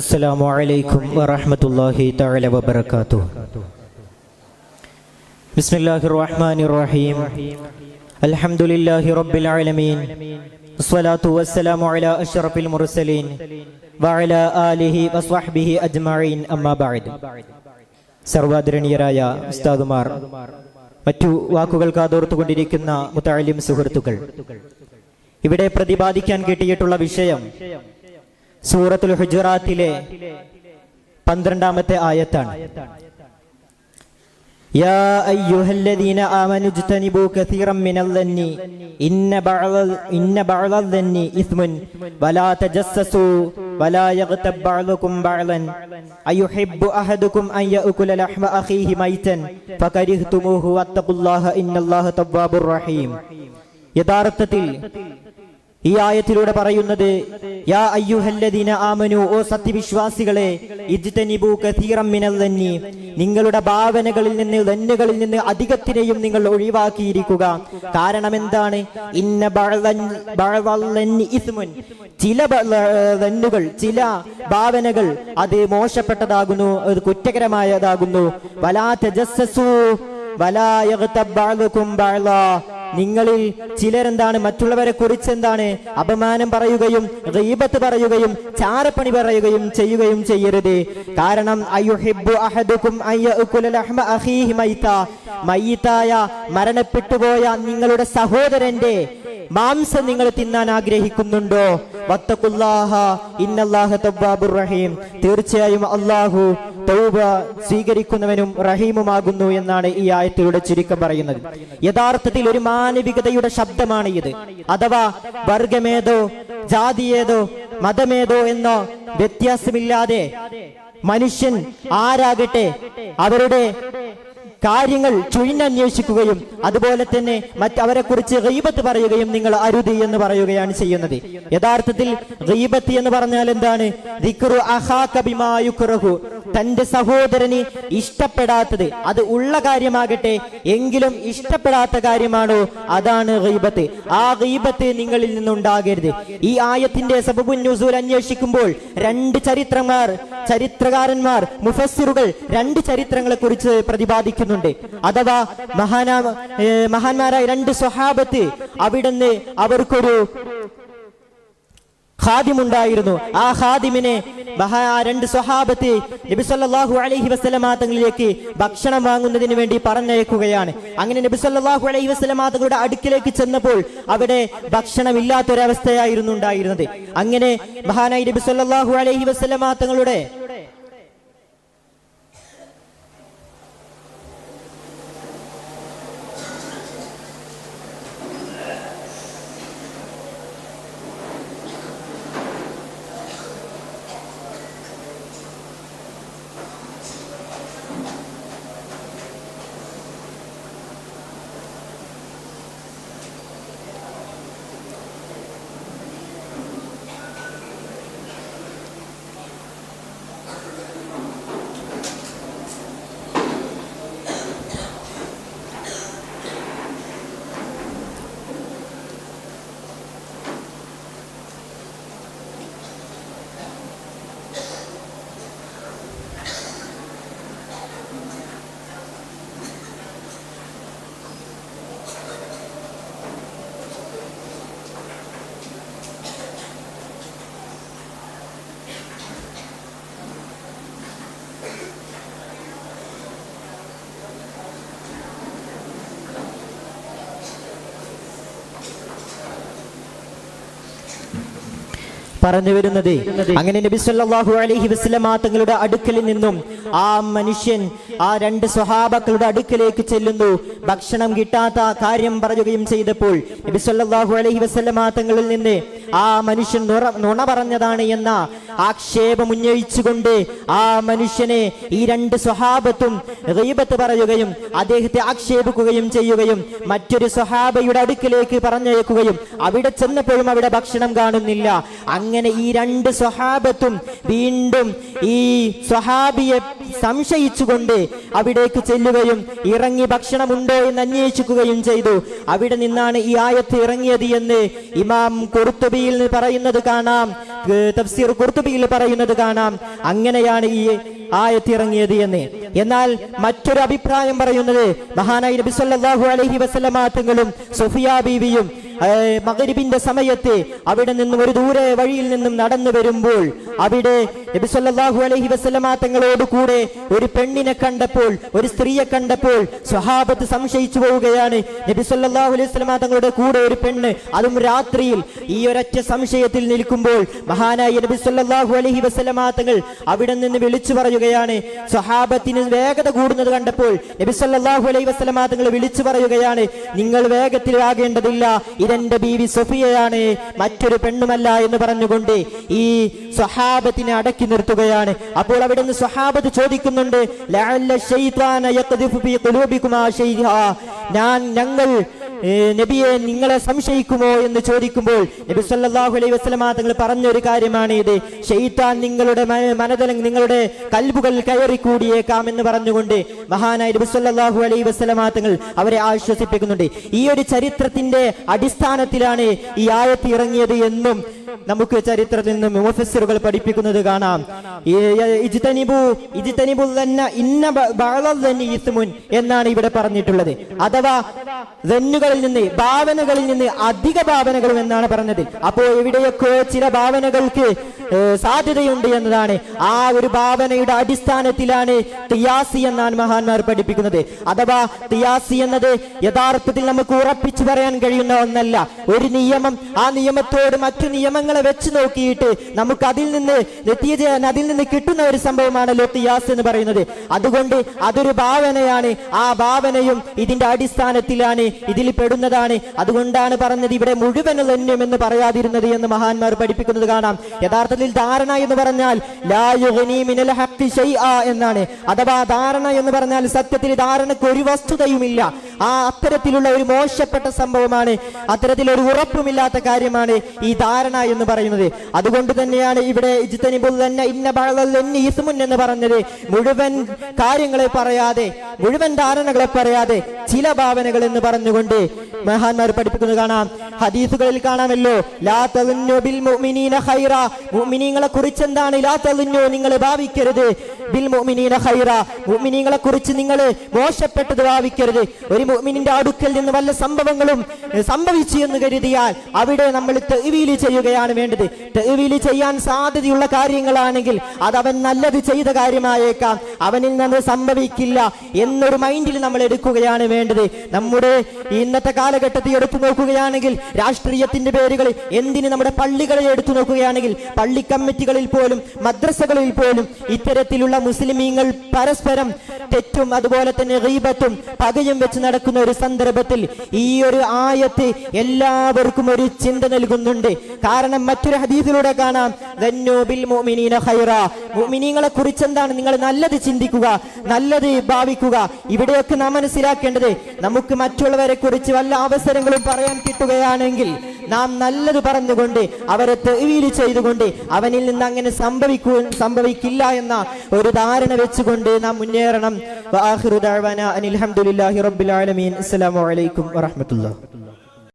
السلام عليكم ورحمة الله تعالى وبركاته. بسم الله الرحمن الرحيم. الحمد لله رب العالمين. الصلاة والسلام على أشرف المرسلين وعلى آله وصحبه أجمعين. أما بعد. സർവാദരണീയരായ ഉസ്താദുമാർ, മറ്റു വാക്കുകൾ കാതോർത്തുകൊണ്ടിരിക്കുന്ന മുതഅല്ലിം സുഹൃത്തുക്കൾ, ഇവിടെ പ്രതിപാദിക്കാൻ കിട്ടിയിട്ടുള്ള വിഷയം സൂറത്തുൽ ഹുജറാത്തിലെ 12ാമത്തെ ആയത്താണ്. യാ അയ്യുഹല്ലദീന ആമനു ഇജ്തനിബൂ കസീറൻ മിനൽ-ളന്നി ഇന്ന ബഅദൽ-ളന്നി ഇസ്മുൻ വലാ തജസ്സസൂ വലാ യഗ്തബ് ബഅദുകും ബഅദൻ അയുഹിബ്ബു അഹദുകും അൻ യഅകുല ലഹ്മ അഖീഹി മൈതൻ ഫകരിഹ്തുമൂഹു വത്തഖുല്ലാഹ ഇന്നല്ലാഹ തവ്വാബുർ റഹീം. യഥാർത്ഥത്തിൽ ഈ ആയത്തിലൂടെ പറയുന്നത്, യാ അയ്യുഹല്ലദീന ആമനു, ഓ സത്യവിശ്വാസികളെ, ഇജ്തനിബൂ കസീറൻ മിനൽ-ളന്നി, നിങ്ങളുടെ ഭാവനകളിൽ നിന്ന്, ദന്നുകളിൽ നിന്ന് അധികത്തിനെയും നിങ്ങൾ ഒഴിവാക്കിയിരിക്കുക. കാരണം എന്താണ്? ഇന്ന ബഅദൽ-ളന്നി ഇസ്മുൻ, ചില ദന്നുകൾ, ചില ഭാവനകൾ അത് മോശപ്പെട്ടതാകുന്നു, അത് കുറ്റകരമായതാകുന്നു. വലാ തജസ്സസൂ വലാ യഗ്തബ് ബഅദുകും ബഅദാ, നിങ്ങളിൽ ചിലരെന്താണ് മറ്റുള്ളവരെ കുറിച്ച് എന്താണ് അപമാനം പറയുകയും ഗീബത്ത് പറയുകയും ചാരപ്പണി പറയുകയും ചെയ്യുകയും ചെയ്യരുത്. കാരണം അയുഹിബ്ബു അഹദുകും അൻ യഅകുല ലഹ്മ അഖീഹി മയ്യിതായ മരണപ്പെട്ടുപോയ നിങ്ങളുടെ സഹോദരന്റെ മാംസം നിങ്ങൾ തിന്നാൻ ആഗ്രഹിക്കുന്നുണ്ടോ? വത്തഖുല്ലാഹ ഇന്നല്ലാഹ തവ്വാബുർ റഹീം, തീർച്ചയായും അല്ലാഹു തൗബ സ്വീകരിക്കുന്നവനും റഹീമുമാകുന്നു എന്നാണ് ഈ ആയത്തിലൂടെ ചുരുക്കം പറയുന്നത്. യഥാർത്ഥത്തിൽ ഒരു മാനവികതയുടെ ശബ്ദമാണ് ഇത്. അഥവാ വർഗമേതോ ജാതിയേതോ മതമേതോ എന്നോ വ്യത്യാസമില്ലാതെ മനുഷ്യൻ ആരാകട്ടെ അവരുടെ കാര്യങ്ങൾ ചുഴിഞ്ഞന്വേഷിക്കുകയും അതുപോലെ തന്നെ മറ്റവരെ കുറിച്ച് ഗീബത്ത് പറയുകയും നിങ്ങൾ അരുത് എന്ന് പറയുകയാണ് ചെയ്യുന്നത്. യഥാർത്ഥത്തിൽ ഗീബത്ത് എന്ന് പറഞ്ഞാൽ എന്താണ്? ദിക്റു അഖാക ബിമാ യുക്റഹു, തന്റെ സഹോദരന് ഇഷ്ടപ്പെടാത്തത്, അത് ഉള്ള കാര്യമാകട്ടെ എങ്കിലും ഇഷ്ടപ്പെടാത്ത കാര്യമാണോ, അതാണ് ഗീബത്ത്. ആ ഗീബത്ത് നിങ്ങളിൽ നിന്നുണ്ടാകരുത്. ഈ ആയത്തിന്റെ സബബുൻ നുസൂൽ അന്വേഷിക്കുമ്പോൾ ചരിത്രകാരന്മാർ മുഫസ്സിറുകൾ രണ്ട് ചരിത്രങ്ങളെ കുറിച്ച് പ്രതിപാദിക്കുന്നു. അഥവാ മഹാന്മാരായ രണ്ട് സ്വഹാബത്ത്, അവിടുന്ന് അവർക്കൊരു ഖാദിമുണ്ടായിരുന്നു. ആ ഖാദിമിനെ രണ്ട് സ്വഹാബത്ത് നബി സല്ലല്ലാഹു അലൈഹി വസല്ലമ തങ്ങളിലേക്ക് ഭക്ഷണം വാങ്ങുന്നതിന് വേണ്ടി പറഞ്ഞയക്കുകയാണ്. അങ്ങനെ നബി സല്ലല്ലാഹു അലൈഹി വസല്ലമ തങ്ങളുടെ അടുക്കിലേക്ക് ചെന്നപ്പോൾ അവിടെ ഭക്ഷണമില്ലാത്തൊരവസ്ഥയായിരുന്നു ഉണ്ടായിരുന്നത്. അങ്ങനെ മഹാനായ നബി സല്ലല്ലാഹു അലൈഹി വസല്ലമ തങ്ങളുടെ പറഞ്ഞു വരുന്നത്, അങ്ങനെ നബി സല്ലല്ലാഹു അലൈഹി വസല്ലമ തങ്ങളുടെ അടുക്കലിൽ നിന്നും ആ മനുഷ്യൻ ആ രണ്ട് സ്വഹാബക്കളുടെ അടുക്കലേക്ക് ചെല്ലുന്നു. ഭക്ഷണം കിട്ടാത്ത കാര്യം പറയുകയും ചെയ്തപ്പോൾ നബി സല്ലല്ലാഹു അലൈഹി വസല്ലമ തങ്ങളിൽ നിന്ന് ആ മനുഷ്യൻ നുണ പറഞ്ഞതാണ് എന്ന ആക്ഷേപം ഉന്നയിച്ചുകൊണ്ട് ആ മനുഷ്യനെ ഈ രണ്ട് സ്വഹാബത്തും ഗീബത്ത് പറയുകയും അദ്ദേഹത്തെ ആക്ഷേപിക്കുകയും ചെയ്യുകയും മറ്റൊരു സ്വഹാബയുടെ അടുക്കിലേക്ക് പറഞ്ഞയക്കുകയും അവിടെ ചെന്നപ്പോഴും അവിടെ ഭക്ഷണം കാണുന്നില്ല. അങ്ങനെ ഈ രണ്ട് സ്വഹാബത്തും വീണ്ടും ഈ സ്വഹാബിയെ സംശയിച്ചുകൊണ്ട് അവിടേക്ക് ചെല്ലുകയും ഇറങ്ങി ഭക്ഷണമുണ്ടോ എന്ന് അന്വേഷിക്കുകയും ചെയ്തു. അവിടെ നിന്നാണ് ഈ ആയത്ത് ഇറങ്ങിയത് എന്ന് ഇമാം ഖുർത്തുബിയിൽ പറയുന്നത് കാണാം, തഫ്സീർ ഖുർത്തുബിയിൽ പറയുന്നത് കാണാം. അങ്ങനെയാണ് ഈ ആയത്ത് ഇറങ്ങിയത് എന്ന്. എന്നാൽ മറ്റൊരു അഭിപ്രായം പറയുന്നത് മഹാനായ നബി സല്ലല്ലാഹു അലൈഹി വസല്ലമ തങ്ങളും സഫിയ ബീവിയും മഗ്രിബിന്റെ സമയത്ത് അവിടെ നിന്നും ഒരു ദൂരെ വഴിയിൽ നിന്നും നടന്നു വരുമ്പോൾ അവിടെ നബി സല്ലല്ലാഹു അലൈഹി വസല്ലമ തങ്ങളോട് കൂടെ ഒരു പെണ്ണിനെ കണ്ടപ്പോൾ, ഒരു സ്ത്രീയെ കണ്ടപ്പോൾ സ്വഹാബത്ത് സംശയിച്ചു പോവുകയാണ്. നബി സല്ലല്ലാഹു അലൈഹി വസല്ലമ തങ്ങളുടെ കൂടെ ഒരു പെണ്ണ്, അതും രാത്രിയിൽ. ഈ ഒരൊറ്റ സംശയത്തിൽ നിൽക്കുമ്പോൾ മഹാനായ നബി സല്ലല്ലാഹു അലൈഹി വസല്ലമ തങ്ങൾ അവിടെ നിന്ന് വിളിച്ചു പറയുകയാണ്. സ്വഹാബത്തിന് വേഗത കൂടുന്നത് കണ്ടപ്പോൾ നബി സല്ലല്ലാഹു അലൈഹി വസല്ലമ തങ്ങൾ വിളിച്ചു പറയുകയാണ്, നിങ്ങൾ വേഗത്തിലാകേണ്ടതില്ല, ഇതെന്റെ ബീവി സഫിയയാണ്, മറ്റൊരു പെണ്ണുമല്ല എന്ന് പറഞ്ഞുകൊണ്ട് ഈ സ്വഹാബത്തിനെ അടക്കി നിർത്തുകയാണ്. അപ്പോൾ അവിടെ നിന്ന് സ്വഹാബത്ത് ചോദിക്കുന്നുണ്ട്, ഞങ്ങൾ നബിയെ നിങ്ങളെ സംശയിക്കുമോ എന്ന് ചോദിക്കുമ്പോൾ നബി സല്ലല്ലാഹു അലൈഹി വസല്ലമ തങ്ങൾ പറഞ്ഞൊരു കാര്യമാണ് ഇത്. ശൈത്താൻ നിങ്ങളുടെ മനതലം, നിങ്ങളുടെ കൽബുകൾ കയറി കൂടിയേക്കാം എന്ന് പറഞ്ഞുകൊണ്ട് മഹാനായ നബി സല്ലല്ലാഹു അലൈഹി വസല്ലമ തങ്ങൾ അവരെ ആശ്വസിപ്പിക്കുന്നുണ്ട്. ഈ ഒരു ചരിത്രത്തിന്റെ അടിസ്ഥാനത്തിലാണ് ഈ ആയത്ത് ഇറങ്ങിയത് എന്നും നമുക്ക് ചരിത്രത്തിൽ നിന്ന് മുഫസ്സിറുകൾ പഠിപ്പിക്കുന്നത് കാണാം. എന്നാണ് ഇവിടെ പറഞ്ഞിട്ടുള്ളത്. അഥവാ ദന്നുകളിൽ നിന്ന്, ഭാവനകളിൽ നിന്ന് അധിക ഭാവനകളും എന്നാണ് പറഞ്ഞത്. അപ്പോൾ എവിടെയൊക്കെ ചില ഭാവനകൾക്ക് സാധ്യതയുണ്ട് എന്നതാണ്. ആ ഒരു ഭാവനയുടെ അടിസ്ഥാനത്തിലാണ് ഖിയാസി എന്നാണ് മഹാന്മാർ പഠിപ്പിക്കുന്നത്. അഥവാ ഖിയാസി എന്നത് യഥാർത്ഥത്തിൽ നമുക്ക് ഉറപ്പിച്ചു പറയാൻ കഴിയുന്ന ഒന്നല്ല. ഒരു നിയമം, ആ നിയമത്തോട് മറ്റു നിയമങ്ങളെ വെച്ച് നോക്കിയിട്ട് നമുക്ക് അതിൽ നിന്ന് കിട്ടുന്ന ഒരു സംഭവമാണല്ലോ ഖിയാസ് എന്ന് പറയുന്നത്. അതുകൊണ്ട് അതൊരു ഭാവനയാണ്. ആ ഭാവനയും ഇതിന്റെ അടിസ്ഥാനത്തിലാണ്, ഇതിൽ പെടുന്നതാണ്. അതുകൊണ്ടാണ് പറഞ്ഞത് ഇവിടെ മുഴുവൻ ധന്യം എന്ന് പറയാതിരുന്നത് എന്ന് മഹാന്മാർ പഠിപ്പിക്കുന്നത് കാണാം. യഥാർത്ഥത്തിൽ ധാരണ എന്ന് പറഞ്ഞാൽ ലാ യുഗ്നി മിനൽ ഹഖ് ശൈആ എന്നാണ്. അഥവാ ധാരണ എന്ന് പറഞ്ഞാൽ സത്യത്തിൽ ധാരണക്ക് ഒരു വസ്തുതയുമില്ല. ആ അത്തരത്തിലുള്ള ഒരു മോശപ്പെട്ട സംഭവമാണ്, അത്തരത്തിലൊരു ഉറപ്പുമില്ലാത്ത കാര്യമാണ് ഈ ധാരണ എന്ന് പറയുന്നത്. അതുകൊണ്ട് തന്നെയാണ് ഇവിടെ എന്ന് പറഞ്ഞത്. മുഴുവൻ കാര്യങ്ങളെ പറയാതെ, മുഴുവൻ ധാരണകളെ പറയാതെ ചില ഭാവനകൾ എന്ന് പറഞ്ഞുകൊണ്ട് മഹാന്മാർ പഠിപ്പിക്കുന്നത് കാണാം. ഹദീസുകളിൽ കാണാമല്ലോ, ലാ തദുന്നു ബിൽ മുഅ്മിനീന ഖൈറ, മുഅ്മിനീങ്ങളെ കുറിച്ച് എന്താണ് ലാ തദുന്നു, നിങ്ങൾ ഭാവിക്കരുത്, ബിൽ മുഅ്മിനീന ഖൈറ, മുഅ്മിനീങ്ങളെ കുറിച്ച് നിങ്ങൾ മോശപ്പെട്ടത് ഭാവിക്കരുത്. ഒരു മുഅ്മിനിന്റെ അടുക്കൽ നിന്ന് വല്ല സംഭവങ്ങളും സംഭവിച്ചു എന്ന് കരുതിയാൽ അവിടെ നമ്മൾ തഅ്വീൽ ചെയ്യുകയാണ് വേണ്ടത്. തഅ്വീൽ ചെയ്യാൻ സാധ്യതയുള്ള കാര്യങ്ങളാണെങ്കിൽ അത് അവൻ നല്ലത് ചെയ്ത കാര്യമായേക്കാം, അവനിൽ നിന്ന് സംഭവിക്കില്ല എന്നൊരു മൈൻഡിൽ നമ്മൾ എടുക്കുകയാണ് വേണ്ടത്. നമ്മുടെ ഇന്നത്തെ കാലഘട്ടത്തിൽ എടുത്തു നോക്കുകയാണെങ്കിൽ, രാഷ്ട്രീയത്തിന്റെ പേരുകൾ എന്തിന് നമ്മുടെ പള്ളികളെ എടുത്തു നോക്കുകയാണെങ്കിൽ, പള്ളി കമ്മിറ്റികളിൽ പോലും മദ്രസകളിൽ പോലും ഇത്തരത്തിലുള്ള മുസ്ലിമീങ്ങൾ പരസ്പരം തെറ്റും അതുപോലെ തന്നെ ഗീബത്തും പകയും വെച്ച് നടക്കുന്ന ഒരു സന്ദർഭത്തിൽ ഈ ഒരു ആയത്ത് എല്ലാവർക്കും ഒരു ചിന്ത നൽകുന്നുണ്ട്. കാരണം മറ്റൊരു ഹദീസിലൂടെ കാണാം, മുഅ്മിനീങ്ങളെ കുറിച്ച് എന്താണ്, നിങ്ങൾ നല്ലത് ചിന്തിക്കുക, നല്ലത് ഭാവിക്കുക. ഇവിടെയൊക്കെ നാം മനസ്സിലാക്കേണ്ടത്, നമുക്ക് മറ്റുള്ളവരെ കുറിച്ച് വല്ല അവസരങ്ങളും പറയാൻ കിട്ടുകയാണെങ്കിൽ നാം നല്ലത് പറഞ്ഞുകൊണ്ട് അവരെ തഅ്വീൽ ചെയ്തുകൊണ്ട് അവനിൽ നിന്ന് അങ്ങനെ സംഭവിക്കില്ല എന്ന ഒരു ധാരണ വെച്ചുകൊണ്ട് നാം മുന്നേറണം. വആഖിറു ദഅ്വാനാ അനിൽ ഹംദുലില്ലാഹി റബ്ബിൽ ആലമീൻ. അസ്സലാമു അലൈക്കും വറഹ്മത്തുള്ളാഹി.